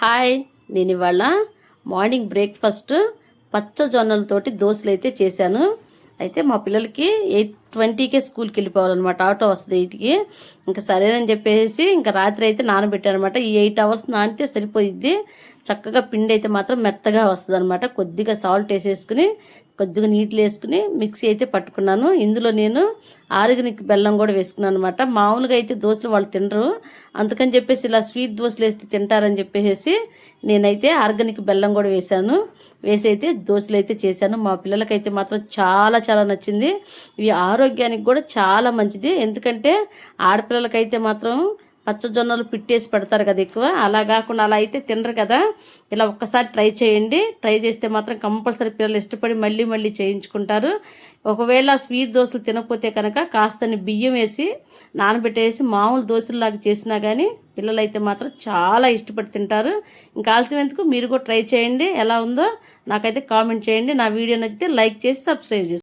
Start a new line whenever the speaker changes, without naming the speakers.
Hi, నేను ఇవాళ morning breakfast పచ్చజొన్నలతోటి దోశలు అయితే చేశాను. అయితే మా పిల్లలకి 8:20కే స్కూల్కి వెళ్ళిపోవాలన్నమాట. ఆటో వస్తుంది 8కి. ఇంకా సరేనని చెప్పేసి ఇంకా రాత్రి అయితే నానబెట్టానమాట. ఈ 8 అవర్స్ నానితే సరిపోయిద్ది. చక్కగా పిండి అయితే మాత్రం మెత్తగా వస్తుంది అనమాట. కొద్దిగా సాల్ట్ వేసేసుకుని కొద్దిగా నీళ్ళు వేసుకుని మిక్సీ అయితే పట్టుకున్నాను. ఇందులో నేను ఆర్గానిక్ బెల్లం కూడా వేసుకున్నాను అనమాట. మామూలుగా అయితే దోశలు వాళ్ళు తినరు, అందుకని చెప్పేసి ఇలా స్వీట్ దోశలు వేస్తే తింటారని చెప్పేసి నేనైతే ఆర్గానిక్ బెల్లం కూడా వేసి అయితే దోశలు అయితే చేశాను. మా పిల్లలకైతే మాత్రం చాలా చాలా నచ్చింది. ఇవి ఆరోగ్యానికి కూడా చాలా మంచిది. ఎందుకంటే ఆడపిల్లలకైతే మాత్రం పచ్చజొన్నలు పిట్టేసి పెడతారు కదా ఎక్కువ, అలా కాకుండా అలా అయితే తినరు కదా. ఇలా ఒక్కసారి ట్రై చేయండి. ట్రై చేస్తే మాత్రం కంపల్సరీ పిల్లలు ఇష్టపడి మళ్ళీ మళ్ళీ చేయించుకుంటారు. ఒకవేళ స్వీట్ దోశలు తినకపోతే కనుక కాస్తని బియ్యం వేసి నానబెట్టేసి మామూలు దోశల్లాగా చేసినా కానీ పిల్లలు అయితే మాత్రం చాలా ఇష్టపడి తింటారు. ఇంకా ఆలస్యం ఎందుకు, మీరు కూడా ట్రై చేయండి. ఎలా ఉందో నాకైతే కామెంట్ చేయండి. నా వీడియో నచ్చితే లైక్ చేసి సబ్స్క్రైబ్ చేసుకోండి.